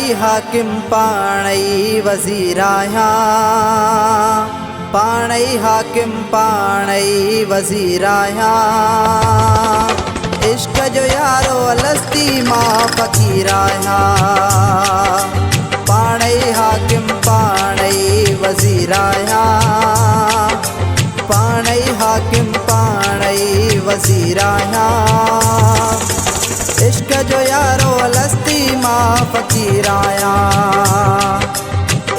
पाणई हाकिम पाणई वज़ीर आहियां, पाणई हाकिम पाणई वज़ीर आहियां। इश्क जो यारो अलस्ती मां फ़क़ीर आहियां, पाणई हाकिम पाणई वज़ीर आहियां, पाणई हाकिम पाणई वज़ीर आहियां। इश्क जो यारो अलस्ती मां फ़क़ीर आहियां,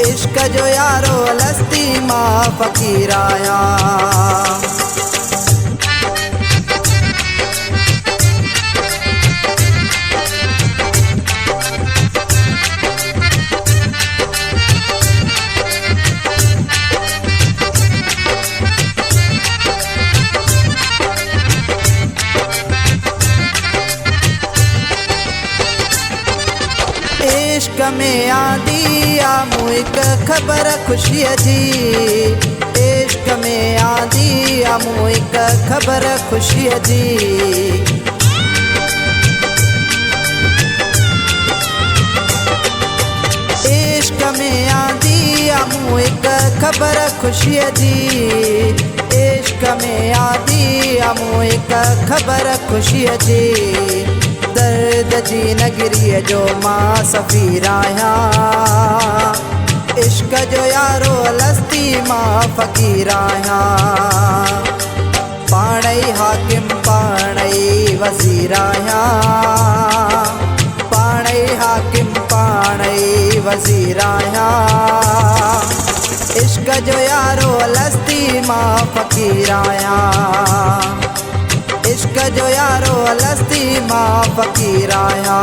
इश्क जो यारो अलस्ती मां फ़क़ीर आहियां। इश्क में आंदी आ मूं हिक ख़बर ख़ुशीअ जी, इश्क में आंदी आ मूं हिक ख़बर ख़ुशीअ जी। इश्क में आंदी आ मूं हिक ख़बर ख़ुशीअ जी, इश्क में आंदी आ मूं हिक ख़बर ख़ुशीअ जी। दर्द जी नगरीअ जो मां सफ़ीर आहियां, इश्क जो यारो अलस्ती मां फ़क़ीर आहियां। पाणई हाकिम पाणई वज़ीर आहियां, पाणई हाकिम पाणई वज़ीर आहियां। इश्क जो यारो अलस्ती मां फ़क़ीर आहियां, इश्क जो यारो अलस्ती मां फ़क़ीर आहियां।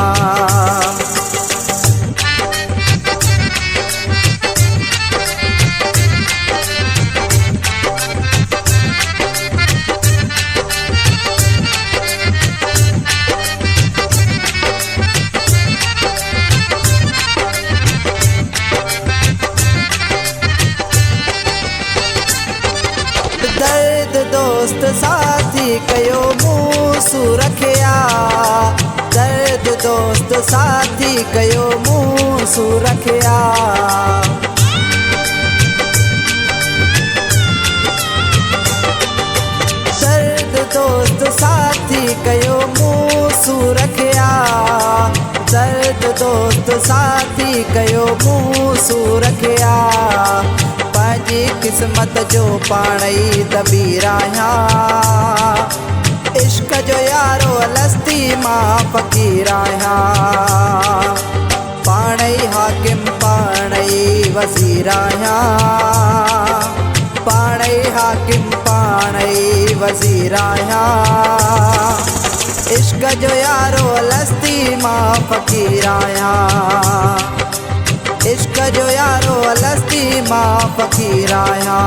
दर्द दोस्त साथी कयो मूं सूं रखिया, दर्द दोस्त साथी कयो मूं सूं रखिया। दर्द दोस्त साथी कयो मूं सूं रखिया, दर्द दोस्त साथी कयो मूं सूं रखिया। पंहिंजी क़िस्मत जो पाणई दबीर आहियां, इश्क जो यारो अलस्ती मां फ़क़ीर आहियां। पाणई हाकिम पाणई वज़ीर आहियां, पाणई हाकिम पाणई वज़ीर आहियां। इश्क जो यारो अलस्ती मां फ़क़ीर आहियां, इश्क जो यारो अलस्ती मां फ़क़ीर आहियां।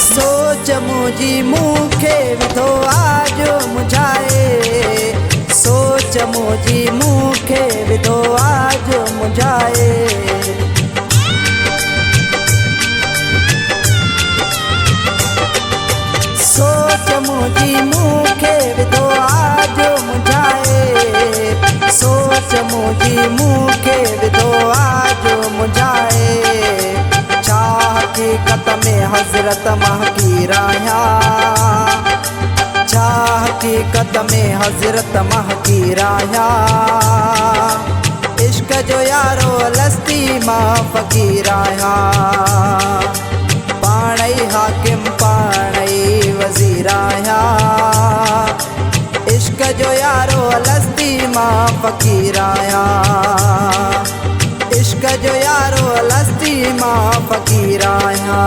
सोच मुंहिंजी मूंखे विधो आज मुझाए, सोच मुंहिंजी मूंखे विधो आज मुझाए। सोच मुंहिंजी मूंखे विधो आज मुझाए, सोच मुंहिंजी मूंखे विधो आज मुझाए। छा हक़ीक़त में हज़रत महकीर आहियां, छा हक़ीक़त में हज़रत महकीर आहियां। इश्क जो यारो अलस्ती मां फ़क़ीर आहियां, पाणई हाकिम पाणई वज़ीर आहियां। इश्क जो यारो अलस्ती मां फ़क़ीर आहियां, इश्क जो यारो अलस्ती मां फ़क़ीर आहियां।